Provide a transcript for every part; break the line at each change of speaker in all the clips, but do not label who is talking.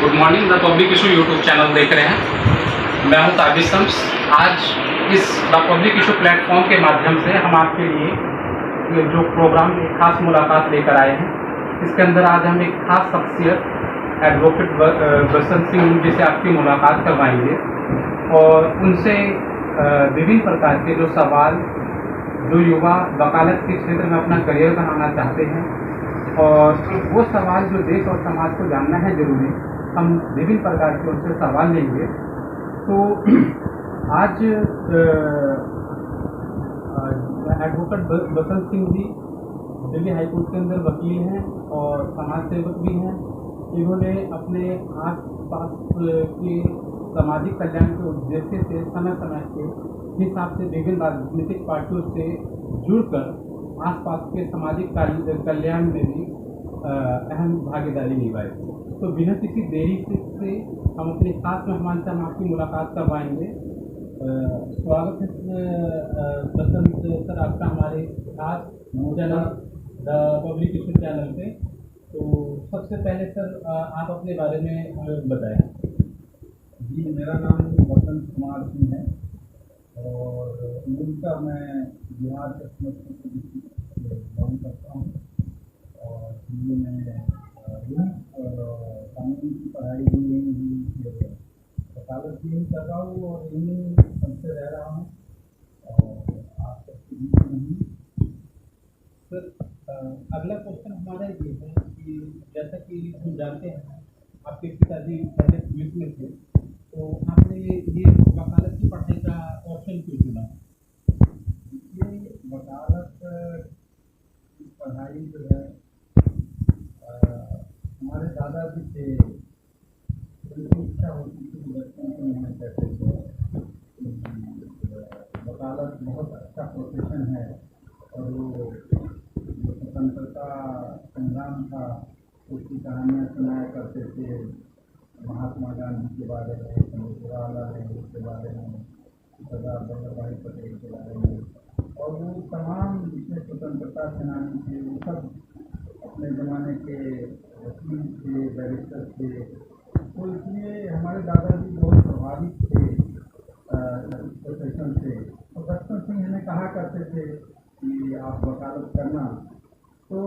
Good morning. The public issue YouTube channel देख रहे हैं। मैं हूं ताबिश शम्स। आज इस द पब्लिक इशू प्लेटफॉर्म के माध्यम से हम आपके लिए ये जो प्रोग्राम एक खास मुलाकात लेकर आए हैं, इसके अंदर आज हम एक खास शख्सियत एडवोकेट बसंत सिंह जी से आपकी मुलाकात करवाएंगे और उनसे विभिन्न प्रकार के जो सवाल जो युवा वकालत के क्षेत्र में अपना करियर बनाना चाहते हैं और वो सवाल जो देश और समाज को जानना है जरूरी, हम विभिन्न प्रकार के उनसे सवाल लेंगे। तो आज एडवोकेट बसंत सिंह जी दिल्ली हाईकोर्ट के अंदर वकील हैं और समाज सेवक भी हैं। इन्होंने अपने आस पास के सामाजिक कल्याण के उद्देश्य से समय समय के हिसाब से विभिन्न राजनीतिक पार्टियों से जुड़कर आसपास के सामाजिक कल्याण में भी अहम भागीदारी निभाई। तो बिना किसी देरी से हम अपने खास मेहमान से हम आपकी मुलाकात करवाएंगे। स्वागत है बसंत सर आपका हमारे खास channel the public issue channel पे। तो सबसे पहले सर आप अपने बारे में बताएं।
जी, मेरा नाम बसंत कुमार सिंह है और मूलतः मैं बिहार के समस्तीपुर डिस्ट्रिक्ट से बिलोंग करता हूँ और दिल्ली में कानून की पढ़ाई भी यहीं हुई, फिर वकालत भी यहीं कर रहा हूँ और यहीं सबसे रह रहा हूँ और आप सबके बीच में हूँ।
सर अगला क्वेश्चन हमारा ये है कि जैसा कि हम जानते हैं आपके पिताजी पहले पुलिस में थे, तो आपने ये वकालत की पढ़ाई का ऑप्शन क्यों चुना?
ये वकालत की पढ़ाई जो है हमारे दादाजी से उनकी इच्छा होती थी कि बचपन से हमें कहते थे वकालत बहुत अच्छा प्रोफेशन है और वो जो स्वतंत्रता संग्राम था उसकी कहानियाँ सुनाया करते थे, महात्मा गांधी के बारे में, पंडित जवाहरलाल नेहरू के बारे में, सरदार वल्लभ भाई पटेल के बारे में और वो तमाम जितने स्वतंत्रता सेनानी थे वो सब अपने ज़माने के वकील थे, बैरिस्टर थे। तो इसलिए हमारे दादाजी बहुत प्रभावित थे इस प्रोफेशन से। तो बचपन से हमें कहा करते थे कि आप वकालत करना। तो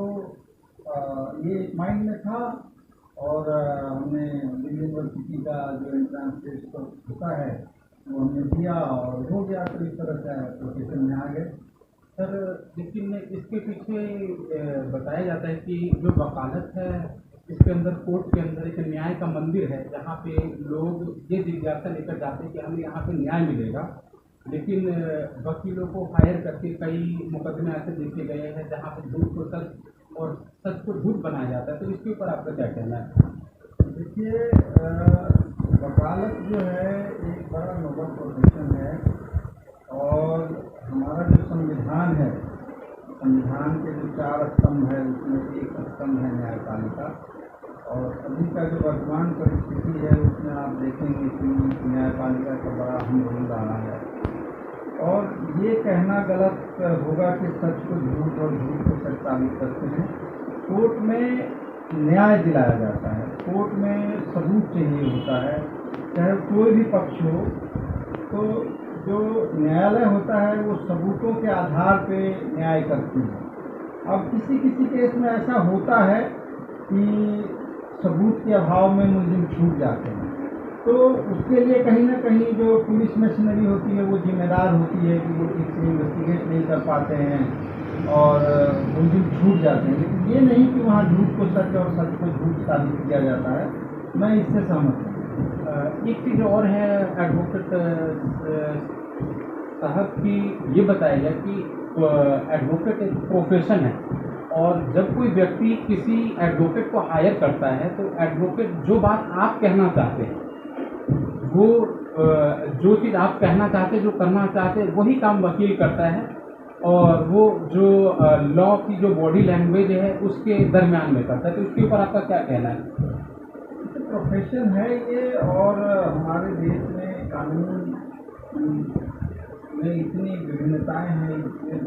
ये माइंड में था और हमने दिल्ली यूनिवर्सिटी का जो एंट्रेंस टेस्ट होता है वो हमने दिया और हो गया, तो इस तरह से प्रोफेशन में आ गए।
सर लेकिन इसके पीछे बताया जाता है कि जो वकालत है इसके अंदर कोर्ट के अंदर एक न्याय का मंदिर है जहाँ पे लोग ये जिज्ञासा लेकर जाते हैं कि हमें यहाँ पे न्याय मिलेगा, लेकिन वकीलों को हायर करके कई मुकदमे ऐसे देखे गए हैं जहाँ पे झूठ को सच और सच को झूठ बनाया जाता है। तो इसके ऊपर आपका क्या कहना है?
देखिए, वकालत जो है एक बड़ा नोबल प्रोफेशन है और हमारा जो संविधान है, संविधान के जो 4 स्तंभ है उसमें एक स्तंभ है न्यायपालिका और अभी का जो वर्तमान परिस्थिति है उसमें आप देखेंगे कि न्यायपालिका का बड़ा अहम रोल रहा है। और ये कहना गलत होगा कि सच को झूठ और झूठ को सच साबित करते हैं। कोर्ट में न्याय दिलाया जाता है, कोर्ट में सबूत चाहिए होता है, चाहे कोई भी पक्ष हो। तो जो न्यायालय होता है वो सबूतों के आधार पे न्याय करती है। अब किसी किसी केस में ऐसा होता है कि सबूत के अभाव में मुलजिम छूट जाते हैं, तो उसके लिए कहीं ना कहीं जो पुलिस मशीनरी होती है वो जिम्मेदार होती है कि वो ठीक से इन्वेस्टिगेट नहीं कर पाते हैं और मुलजिम छूट जाते हैं। लेकिन ये नहीं कि वहाँ झूठ को सच और सच को झूठ साबित किया जाता है। मैं इससे सहमत हूँ।
एक चीज़ और है एडवोकेट साहब की ये बताया कि एडवोकेट एक प्रोफेशन है और जब कोई व्यक्ति किसी एडवोकेट को हायर करता है तो एडवोकेट जो बात आप कहना चाहते हैं वो जो चीज़ आप कहना चाहते जो करना चाहते वही काम वकील करता है और वो जो लॉ की जो बॉडी लैंग्वेज है उसके दरमियान में करता है। तो इसके ऊपर आपका क्या कहना है?
प्रोफेशन है ये और हमारे देश में कानून में इतनी विभिन्नताएं हैं, इसमें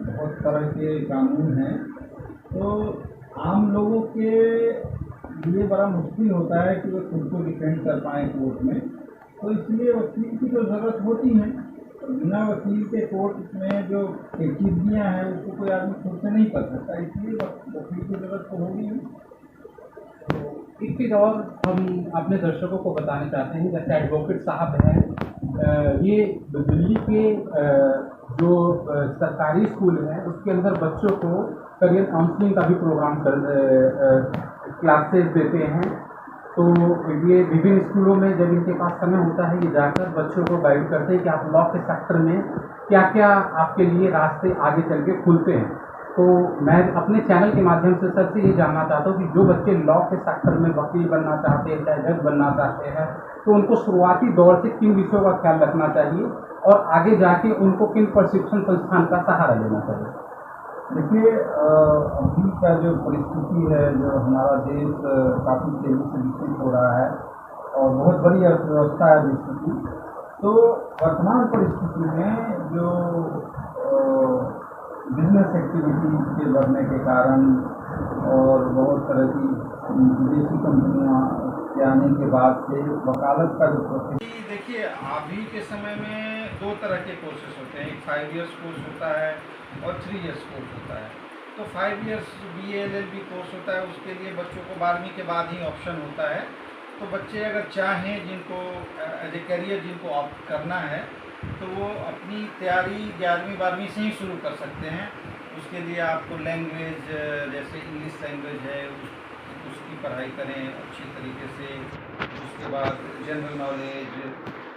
बहुत तरह के कानून हैं। तो आम लोगों के इसलिए बड़ा मुश्किल होता है कि वे खुद को डिफेंड कर पाएँ कोर्ट में। तो इसलिए वकील की तो ज़रूरत होती है। तो बिना वकील के कोर्ट में जो पेचीदगियाँ हैं उसको कोई आदमी खुद से नहीं कर सकता, इसलिए वकील की ज़रूरत तो होगी ही।
एक चीज़ और हम अपने दर्शकों को बताना चाहते हैं, जैसे एडवोकेट साहब हैं, ये दिल्ली के जो सरकारी स्कूल हैं उसके अंदर बच्चों को करियर काउंसलिंग का भी प्रोग्राम क्लासेस देते हैं। तो ये विभिन्न स्कूलों में जब इनके पास समय होता है, ये जाकर बच्चों को गाइड करते हैं कि आप लॉ के सेक्टर में क्या क्या आपके लिए रास्ते आगे चल के खुलते हैं। तो मैं अपने चैनल के माध्यम से सर से ये जानना चाहता हूँ कि जो बच्चे लॉ के सेक्टर में वकील बनना चाहते हैं, चाहे जज बनना चाहते हैं, तो उनको शुरुआती दौर से किन विषयों का ख्याल रखना चाहिए और आगे जाके उनको किन प्रशिक्षण संस्थान का सहारा लेना चाहिए।
देखिए, अभी का जो परिस्थिति है, जो हमारा देश काफ़ी तेज़ी से विकसित हो रहा है और बहुत बड़ी अर्थव्यवस्था है विश्व की। तो वर्तमान परिस्थिति में जो बिजनेस एक्टिविटी के बढ़ने के कारण और बहुत तरह की विदेशी कंपनियां के आने के बाद से वकालत का जो प्रोसेस, देखिए अभी के समय में दो तरह के कोर्सेज होते हैं। एक 5 इयर्स कोर्स होता है और 3 इयर्स कोर्स होता है। तो 5 इयर्स BA LLB कोर्स होता है, उसके लिए बच्चों को 12वीं के बाद ही ऑप्शन होता है। तो बच्चे अगर चाहें, जिनको एज ए करियर जिनको ऑप्ट करना है, तो वो अपनी तैयारी 11वीं 12वीं से ही शुरू कर सकते हैं। उसके लिए आपको लैंग्वेज, जैसे इंग्लिश लैंग्वेज है, उसकी पढ़ाई करें अच्छी तरीके से। उसके बाद जनरल नॉलेज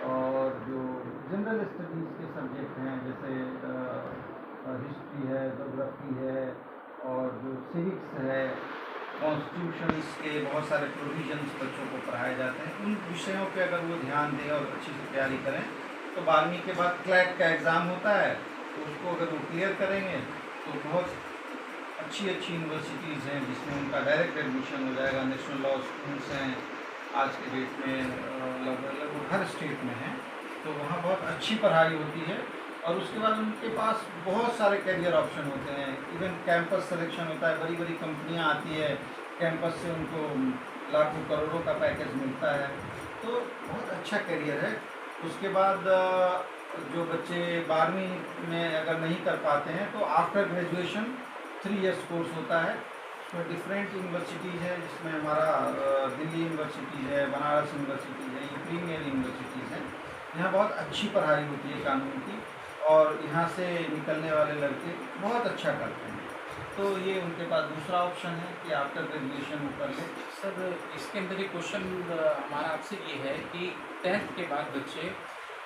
और जो जनरल स्टडीज़ के सब्जेक्ट हैं, जैसे हिस्ट्री है, जोग्राफी है और जो सिविक्स है, कॉन्स्टिट्यूशंस के बहुत सारे प्रोविजंस बच्चों को पढ़ाए जाते हैं। उन विषयों पे अगर वो ध्यान दें और अच्छी से तैयारी करें, तो 12वीं के बाद क्लैट का एग्ज़ाम होता है, तो उसको अगर वो क्लियर करेंगे तो बहुत अच्छी अच्छी यूनिवर्सिटीज़ हैं जिसमें उनका डायरेक्ट एडमिशन हो जाएगा। नेशनल लॉ स्कूल्स हैं आज के डेट में, लगभग हर स्टेट में हैं। तो वहाँ बहुत अच्छी पढ़ाई होती है और उसके बाद उनके पास बहुत सारे करियर ऑप्शन होते हैं। इवन कैंपस सिलेक्शन होता है, बड़ी बड़ी कंपनियाँ आती है, कैंपस से उनको लाखों करोड़ों का पैकेज मिलता है। तो बहुत अच्छा करियर है। उसके बाद जो बच्चे 12वीं में अगर नहीं कर पाते हैं, तो आफ्टर ग्रेजुएशन 3 इयर्स कोर्स होता है। उसमें डिफरेंट यूनिवर्सिटीज़ है, जिसमें हमारा दिल्ली यूनिवर्सिटी है, बनारस यूनिवर्सिटी है, ये प्रीमियर यूनिवर्सिटीज़ हैं। यहाँ बहुत अच्छी पढ़ाई होती है कानून की और यहाँ से निकलने वाले लड़के बहुत अच्छा करते हैं। तो ये उनके पास दूसरा ऑप्शन है कि आफ्टर ग्रेजुएशन वो कर लें।
सर, इसके अंदर एक क्वेश्चन हमारा आपसे ये है कि 10th के बाद बच्चे,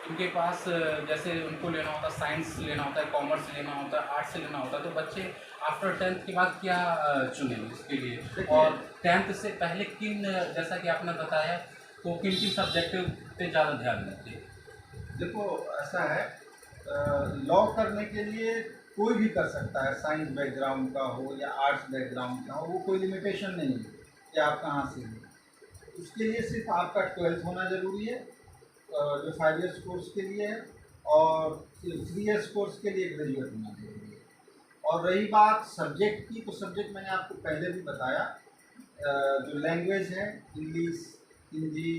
उनके पास जैसे उनको लेना होता है, साइंस लेना होता है, कॉमर्स लेना होता है, आर्ट्स लेना होता है, तो बच्चे आफ्टर 10th के बाद क्या चुनें इसके लिए? और 10th से पहले किन, जैसा कि आपने बताया, तो किन किन सब्जेक्ट पे ज़्यादा ध्यान देते?
देखो, ऐसा है, लॉ करने के लिए कोई भी कर सकता है, साइंस बैकग्राउंड का हो या आर्ट्स बैकग्राउंड का हो, वो कोई लिमिटेशन नहीं है कि आप कहाँ से हो। उसके लिए सिर्फ आपका 12th होना ज़रूरी है, जो 5 इयर्स कोर्स के लिए है, और 3 इयर्स कोर्स के लिए ग्रेजुएट होना ज़रूरी है। और रही बात सब्जेक्ट की, तो सब्जेक्ट मैंने आपको पहले भी बताया, जो लैंग्वेज है, इंग्लिश, हिंदी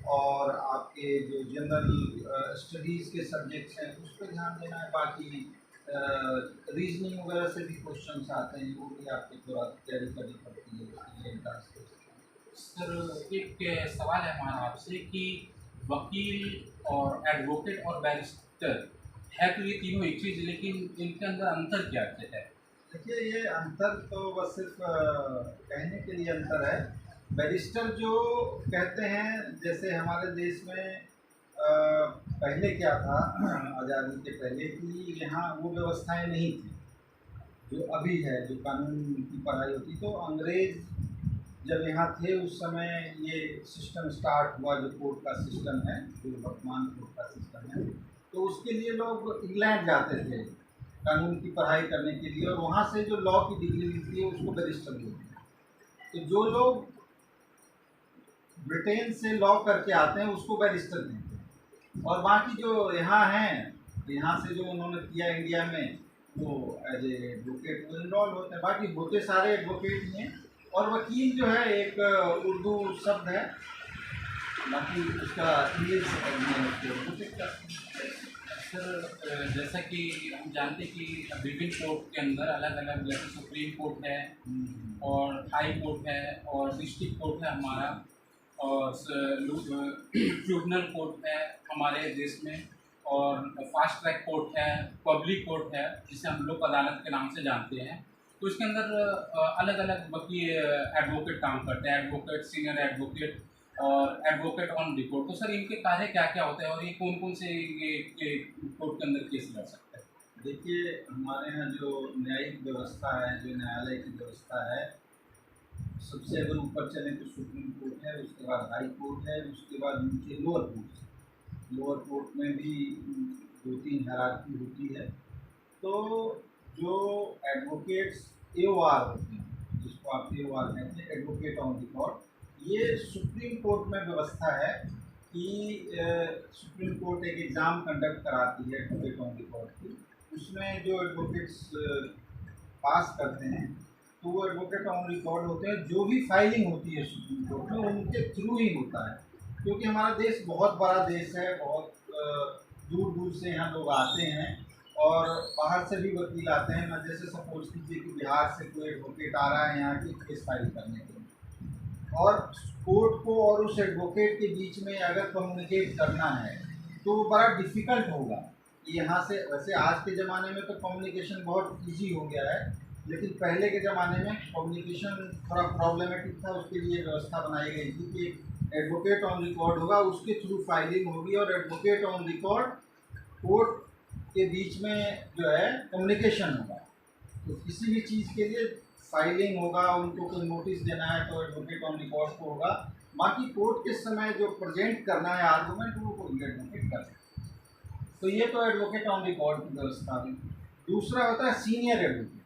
और आपके जो जनरल स्टडीज़ के सब्जेक्ट्स हैं उस पर ध्यान देना है। बाकी रीजनिंग वगैरह से भी क्वेश्चंस आते हैं, वो भी आपको थोड़ा तैयारी करनी पड़ती है।
सर, एक सवाल है हमारा आपसे कि वकील और एडवोकेट और बैरिस्टर है, तो ये तीनों एक चीज़, लेकिन इनके अंदर अंतर क्या है?
देखिए, ये अंतर तो बस सिर्फ कहने के लिए अंतर है। बैरिस्टर जो कहते हैं, जैसे हमारे देश में पहले क्या था, आज़ादी के पहले की यहाँ वो व्यवस्थाएं नहीं थी जो अभी है, जो कानून की पढ़ाई होती। तो अंग्रेज़ जब यहाँ थे उस समय ये सिस्टम स्टार्ट हुआ, जो कोर्ट का सिस्टम है, जो वर्तमान कोर्ट का सिस्टम है। तो उसके लिए लोग इंग्लैंड जाते थे कानून की पढ़ाई करने के लिए, और वहाँ से जो लॉ की डिग्री मिलती है उसको बैरिस्टर बोलते हैं। तो जो लोग ब्रिटेन से लॉ करके आते हैं उसको बैरिस्टर कहते हैं। और बाकी जो यहाँ हैं, यहाँ से जो उन्होंने किया इंडिया में, वो एज ए एडवोकेट वो इन्वॉल्व होते हैं। बाकी होते सारे एडवोकेट ही हैं और वकील जो है एक उर्दू शब्द है, बाकी उसका इंग्लिश
सर जैसा कि हम जानते हैं कि विभिन्न कोर्ट के अंदर अलग अलग, जैसे सुप्रीम कोर्ट है और हाई कोर्ट है और डिस्ट्रिक्ट कोर्ट है हमारा, और ट्रिब्यूनल कोर्ट है हमारे देश में, और फास्ट ट्रैक कोर्ट है, पब्लिक कोर्ट है जिसे हम लोक अदालत के नाम से जानते हैं। तो इसके अंदर अलग अलग वकील एडवोकेट काम करते हैं, एडवोकेट, सीनियर एडवोकेट और एडवोकेट ऑन रिपोर्ट। तो सर इनके कार्य क्या क्या होते हैं और ये कौन कौन से ये कोर्ट के अंदर केस लड़ सकते हैं?
देखिए, हमारे यहाँ जो न्यायिक व्यवस्था है, जो न्यायालय की व्यवस्था है, सबसे अगर ऊपर चले तो सुप्रीम कोर्ट है, उसके बाद हाई कोर्ट है, उसके बाद नीचे लोअर कोर्ट है। लोअर कोर्ट में भी 2-3 हायरार्की होती है। तो जो एडवोकेट्स AOR होते हैं, जिसको आप AOR कहते हैं, एडवोकेट ऑन रिकॉर्ड, ये सुप्रीम कोर्ट में व्यवस्था है कि सुप्रीम कोर्ट एक एग्ज़ाम कंडक्ट कराती है एडवोकेट ऑन रिकॉर्ड की। उसमें जो एडवोकेट्स पास करते हैं तो वो एडवोकेट ऑन रिकॉर्ड होते हैं। जो भी फाइलिंग होती है सुप्रीम कोर्ट में उनके थ्रू ही होता है, क्योंकि हमारा देश बहुत बड़ा देश है, बहुत दूर दूर से यहाँ लोग आते हैं और बाहर से भी वकील आते हैं। मैं जैसे सपोज कीजिए कि बिहार से कोई एडवोकेट आ रहा है यहाँ की केस फाइल करने के लिए, और कोर्ट को और उस एडवोकेट के बीच में अगर कम्युनिकेट करना है तो बड़ा डिफ़िकल्ट होगा। यहाँ से वैसे आज के ज़माने में तो कम्युनिकेशन बहुत इजी हो गया है, लेकिन पहले के ज़माने में कम्युनिकेशन थोड़ा प्रॉब्लमेटिक था। उसके लिए व्यवस्था बनाई गई थी कि एडवोकेट ऑन रिकॉर्ड होगा, उसके थ्रू फाइलिंग होगी और एडवोकेट ऑन रिकॉर्ड कोर्ट के बीच में जो है कम्युनिकेशन होगा। तो किसी भी चीज़ के लिए फाइलिंग होगा, उनको कोई नोटिस देना है तो एडवोकेट ऑन रिकॉर्ड को होगा। बाकी कोर्ट के समय जो प्रेजेंट करना है आर्गूमेंट, वो कोई एडवोकेट कर सकता है। तो ये तो एडवोकेट ऑन रिकॉर्ड की व्यवस्था हुई। दूसरा होता है सीनियर एडवोकेट।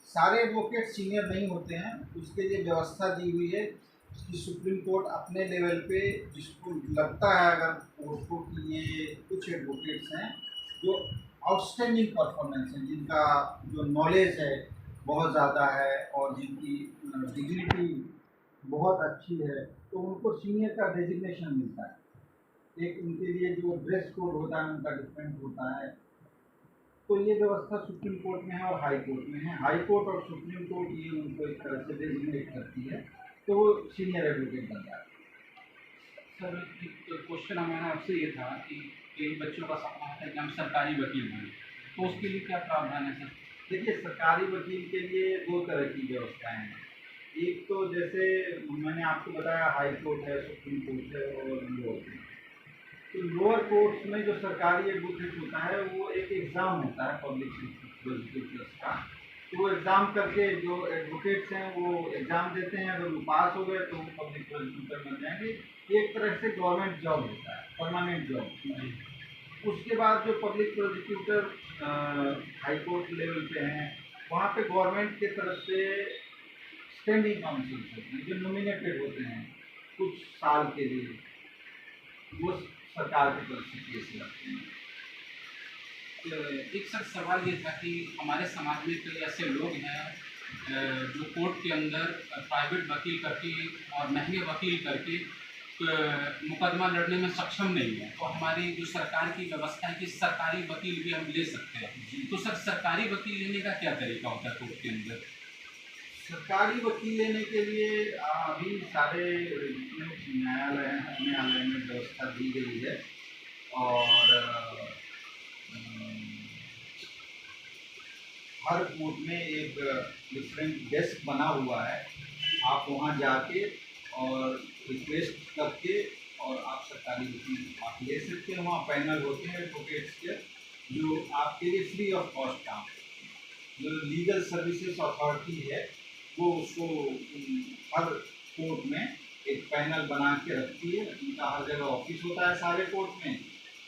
सारे एडवोकेट सीनियर नहीं होते हैं, उसके लिए व्यवस्था दी हुई है कि सुप्रीम कोर्ट अपने लेवल पे जिसको लगता है अगर कोर्ट को कि ये कुछ एडवोकेट्स हैं जो आउटस्टैंडिंग परफॉर्मेंस है, जिनका जो नॉलेज है बहुत ज़्यादा है और जिनकी डिग्निटी बहुत अच्छी है, तो उनको सीनियर का डेजिग्नेशन मिलता है। एक उनके लिए जो ड्रेस कोड होता है उनका डिफरेंट होता है। तो ये व्यवस्था सुप्रीम कोर्ट में है और हाई कोर्ट में है। हाई कोर्ट और सुप्रीम कोर्ट ये उनको एक तरह से डेजिग्नेट करती है, तो वो सीनियर एडवोकेट बन जाता है।
सर एक क्वेश्चन हमारा आपसे ये था कि कई बच्चों का सपना है कि हम सरकारी वकील बने, तो उसके लिए क्या प्रावधान है सर?
देखिए, सरकारी वकील के लिए 2 तरह की व्यवस्थाएं हैं। एक तो जैसे मैंने आपको बताया हाई कोर्ट है, सुप्रीम कोर्ट है और लोअर कोर्ट। तो लोअर कोर्ट्स में जो सरकारी एडवोकेट होता है वो एक एग्ज़ाम होता है पब्लिक प्रोसिक्यूटर्स का। तो वो एग्ज़ाम करके जो एडवोकेट्स हैं वो एग्ज़ाम देते हैं, अगर वो पास हो गए तो वो पब्लिक प्रोसिक्यूटर बन जाएंगे। एक तरह से गवर्नमेंट जॉब होता है, परमानेंट जॉब। उसके बाद जो public prosecutor high court level पे हैं, वहाँ पे गवर्नमेंट की तरफ से स्टैंडिंग काउंसिल्स होते हैं जो नॉमिनेटेड होते हैं कुछ साल के लिए, वो सरकार की तरफ से केस लड़ते हैं।
एक सर सवाल ये था कि हमारे समाज में कई ऐसे लोग हैं जो कोर्ट के अंदर प्राइवेट वकील करके और महंगे वकील करके मुकदमा लड़ने में सक्षम नहीं है। तो हमारी जो सरकार की व्यवस्था है कि सरकारी वकील भी हम ले सकते हैं, तो सर सरकारी वकील लेने का क्या तरीका होता है कोर्ट के अंदर?
सरकारी वकील लेने के लिए अभी सारे न्यायालय में व्यवस्था दी गई है और हर कोर्ट में एक डिफरेंट डेस्क बना हुआ है। आप वहाँ जाके और रिक्वेस्ट करके और आप सरकारी वकील आप ले सकते हैं। वहाँ पैनल होते हैं एडवोकेट्स के जो आपके लिए फ्री ऑफ कॉस्ट काम करते हैं। जो लीगल सर्विसेज अथॉरिटी है वो उसको हर कोर्ट में एक पैनल बना के रखती है। उनका हर जगह ऑफिस होता है सारे कोर्ट में।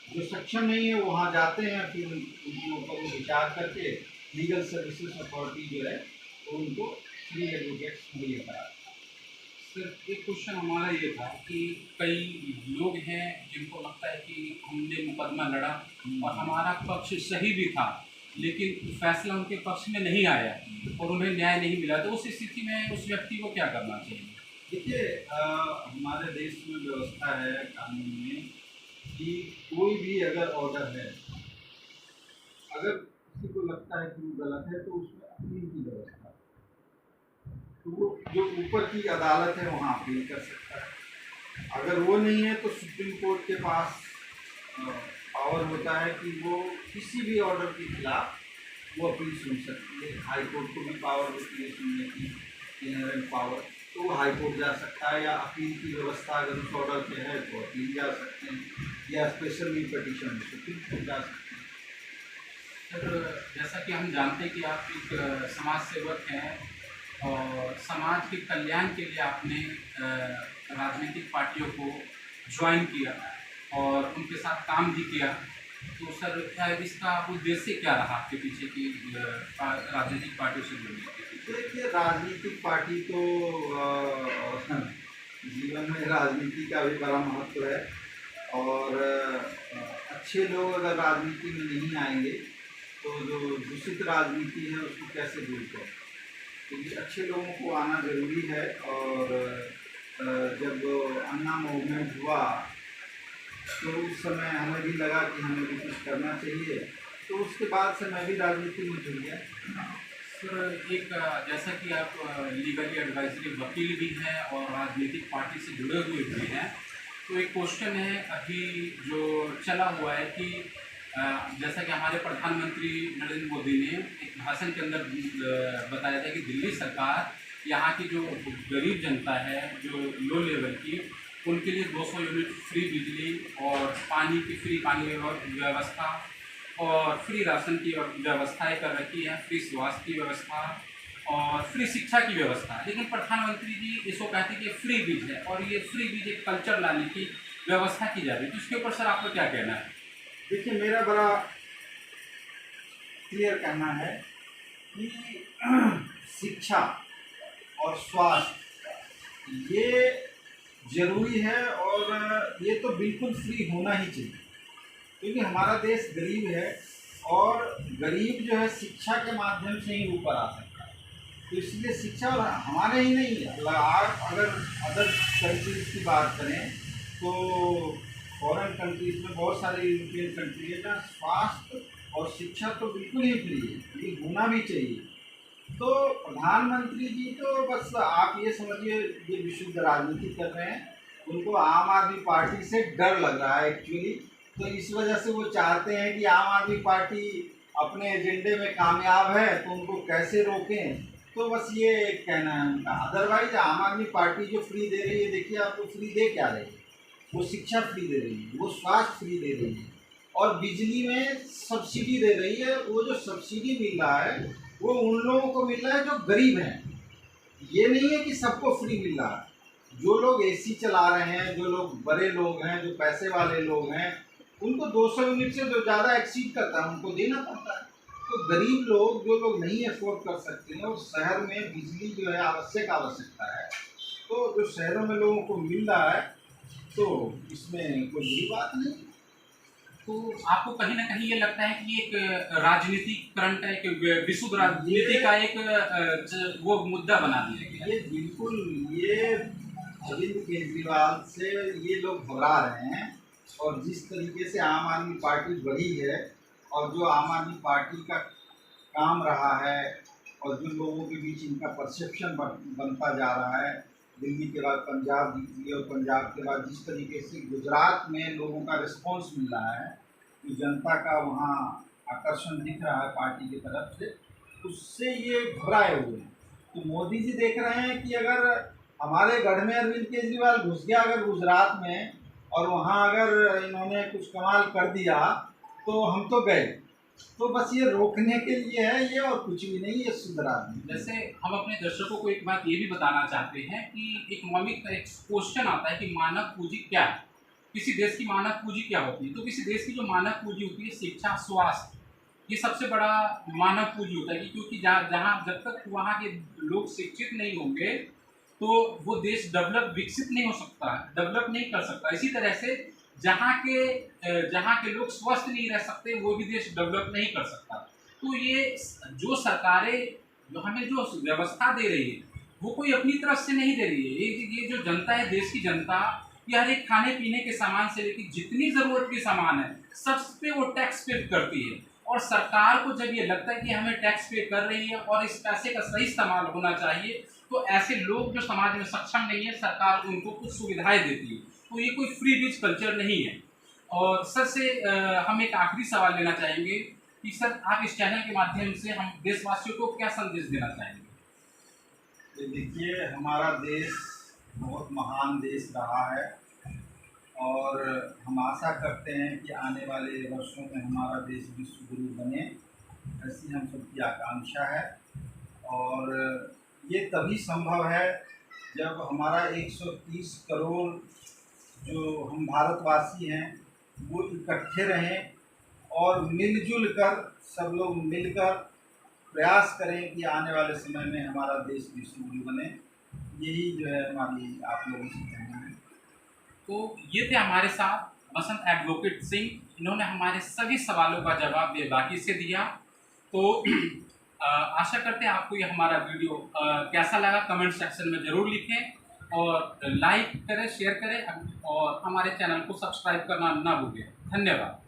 जो सक्षम नहीं है वहाँ जाते हैं, फिर उनके ऊपर विचार करके लीगल सर्विसेज अथॉरिटी जो है वो उनको फ्री एडवोकेट्स मुहैया कराती है।
सर एक क्वेश्चन हमारा ये था कि कई लोग हैं जिनको लगता है कि हमने मुकदमा लड़ा और हमारा पक्ष सही भी था, लेकिन फैसला उनके पक्ष में नहीं आया और उन्हें न्याय नहीं मिला, तो उस स्थिति में उस व्यक्ति को क्या करना चाहिए?
देखिए, हमारे देश में व्यवस्था है कानून में कि कोई भी अगर ऑर्डर है, अगर किसी को लगता है कि वो गलत है तो उसमें अपील की व्यवस्था है। तो वो जो ऊपर की अदालत है वहाँ अपील कर सकता है। अगर वो नहीं है तो सुप्रीम कोर्ट के पास पावर होता है कि वो किसी भी ऑर्डर के खिलाफ वो अपील सुन सकती है। हाई कोर्ट को भी पावर होती है सुनने की, इनहेरेंट पावर, तो वो हाई कोर्ट जा सकता है, या अपील की व्यवस्था अगर उस ऑर्डर पे है तो अपील जा सकते हैं, या स्पेशल पिटीशन सुप्रीम कोर्ट जा सकते हैं।
सर, जैसा कि हम जानते हैं कि आप एक समाज सेवक हैं और समाज के कल्याण के लिए आपने राजनीतिक पार्टियों को ज्वाइन किया और उनके साथ काम भी किया, तो सर क्या इसका उद्देश्य क्या रहा आपके पीछे की राजनीतिक पार्टियों से जुड़ने के पीछे?
देखिए, राजनीतिक पार्टी तो जीवन में राजनीति का भी बड़ा महत्व है, और अच्छे लोग अगर राजनीति में नहीं आएंगे तो जो दूषित राजनीति है उसको कैसे दूर करें, क्योंकि अच्छे लोगों को आना ज़रूरी है। और जब अन्ना मूवमेंट हुआ तो उस समय हमें भी लगा कि हमें भी कुछ करना चाहिए, तो उसके बाद से मैं भी राजनीति में जुड़ गया।
सर, एक जैसा कि आप लीगली एडवाइजरी वकील भी हैं और राजनीतिक पार्टी से जुड़े हुए भी हैं, तो एक क्वेश्चन है अभी जो चला हुआ है कि जैसा कि हमारे प्रधानमंत्री नरेंद्र मोदी ने एक भाषण के अंदर बताया था कि दिल्ली सरकार यहाँ की जो गरीब जनता है, जो लो लेवल की, उनके लिए 200 यूनिट फ्री बिजली और पानी की फ्री पानी व्यवस्था और फ्री राशन की व्यवस्थाएं कर रखी है, फ्री स्वास्थ्य की व्यवस्था और फ्री शिक्षा की व्यवस्था। लेकिन प्रधानमंत्री जी इसको कहते हैं कि फ्री बीज है और ये फ्री बीज एक कल्चर लाने की व्यवस्था की जा रही है, तो इसके ऊपर सर आपको क्या कहना है?
देखिए, मेरा बड़ा क्लियर कहना है कि शिक्षा और स्वास्थ्य ये जरूरी है, और ये तो बिल्कुल फ्री होना ही चाहिए, क्योंकि हमारा देश गरीब है और गरीब जो है शिक्षा के माध्यम से ही ऊपर आ सकता है। तो इसलिए शिक्षा, और हमारे ही नहीं, आप अगर अदर कंट्रीज की बात करें तो फॉरेन कंट्रीज में बहुत सारे यूरोपियन कंट्री है जहाँ स्वास्थ्य और शिक्षा तो बिल्कुल ही फ्री है, ये होना भी चाहिए। तो प्रधानमंत्री जी तो बस आप ये समझिए ये विशुद्ध राजनीति कर रहे हैं, उनको आम आदमी पार्टी से डर लग रहा है एक्चुअली, तो इस वजह से वो चाहते हैं कि आम आदमी पार्टी अपने एजेंडे में कामयाब है तो उनको कैसे रोकें, तो बस ये एक कहना है उनका। अदरवाइज आम आदमी पार्टी जो फ्री दे रही है, देखिए आपको फ्री दे क्या रही है, वो शिक्षा फ्री दे रही है, वो स्वास्थ्य फ्री दे रही है, और बिजली में सब्सिडी दे रही है। वो जो सब्सिडी मिल रहा है वो उन लोगों को मिल रहा है जो गरीब हैं, ये नहीं है कि सबको फ्री मिल रहा है। जो लोग एसी चला रहे हैं, जो लोग बड़े लोग हैं, जो पैसे वाले लोग हैं, उनको 200 यूनिट से जो ज़्यादा एक्सीड करता है उनको देना पड़ता है। तो गरीब लोग, जो लोग नहीं अफोर्ड कर सकते हैं, और शहर में बिजली जो है आवश्यकता है, तो जो शहरों में लोगों को मिल रहा है तो इसमें कोई बड़ी बात नहीं।
तो आपको कहीं ना कहीं ये लगता है कि एक राजनीतिकरण का, एक विशुद्ध राजनीति का एक वो मुद्दा बना दिया गया?
ये बिल्कुल, ये अरविंद केजरीवाल से ये लोग घबरा रहे हैं, और जिस तरीके से आम आदमी पार्टी बढ़ी है और जो आम आदमी पार्टी का काम रहा है और जो लोगों के बीच इनका परसेप्शन बनता जा रहा है, दिल्ली के बाद पंजाब जीती और पंजाब के बाद जिस तरीके से गुजरात में लोगों का रिस्पांस मिल रहा है, तो जनता का वहाँ आकर्षण दिख रहा है पार्टी की तरफ से, उससे ये घबराए हुए हैं। तो मोदी जी देख रहे हैं कि अगर हमारे गढ़ में अरविंद केजरीवाल घुस गया अगर गुजरात में, और वहाँ अगर इन्होंने कुछ कमाल कर दिया तो हम तो गए, तो बस ये रोकने के लिए है ये, और कुछ भी नहीं, ये सुधरा नहीं।
जैसे हम अपने दर्शकों को एक बात ये भी बताना चाहते हैं कि इकोनॉमिक का एक क्वेश्चन आता है कि मानव पूंजी क्या है, किसी देश की मानव पूंजी क्या होती है? तो किसी देश की जो मानव पूंजी होती है, शिक्षा, स्वास्थ्य, ये सबसे बड़ा मानव पूंजी होता है, क्योंकि जहाँ जब तक वहाँ के लोग शिक्षित नहीं होंगे तो वो देश विकसित नहीं हो सकता, डेवलप नहीं कर सकता। इसी तरह से जहाँ के लोग स्वस्थ नहीं रह सकते, वो भी देश डेवलप नहीं कर सकता।
तो ये जो सरकारें जो हमें जो व्यवस्था दे रही है वो कोई अपनी तरफ से नहीं दे रही है। ये जो जनता है, देश की जनता, ये हर एक खाने पीने के सामान से लेकर जितनी ज़रूरत की सामान है सब पे वो टैक्स पे करती है। और सरकार को जब ये लगता है कि हमें टैक्स पे कर रही है और इस पैसे का सही इस्तेमाल होना चाहिए, तो ऐसे लोग जो समाज में सक्षम नहीं है, सरकार उनको कुछ सुविधाएं देती है। तो ये कोई फ्री रिच कल्चर नहीं है। और सर से हम एक आखिरी सवाल लेना चाहेंगे कि सर आप इस चैनल के माध्यम से हम देशवासियों को क्या संदेश देना चाहेंगे?
देखिए, हमारा देश बहुत महान देश रहा है और हम आशा करते हैं कि आने वाले वर्षों में हमारा देश विश्व गुरु बने, ऐसी हम सबकी आकांक्षा है। और ये तभी संभव है जब हमारा 130 करोड़ जो हम भारतवासी हैं वो इकट्ठे रहें और मिलजुल कर सब लोग मिलकर प्रयास करें कि आने वाले समय में हमारा देश विश्व गुरु बने। यही जो है हमारी आप लोगों से कहना है।
तो ये थे हमारे साथ बसंत एडवोकेट सिंह, इन्होंने हमारे सभी सवालों का जवाब बेबाकी से दिया। तो आशा करते हैं आपको ये हमारा वीडियो कैसा लगा, कमेंट सेक्शन में ज़रूर लिखें और लाइक करें, शेयर करें और हमारे चैनल को सब्सक्राइब करना ना भूलें। धन्यवाद।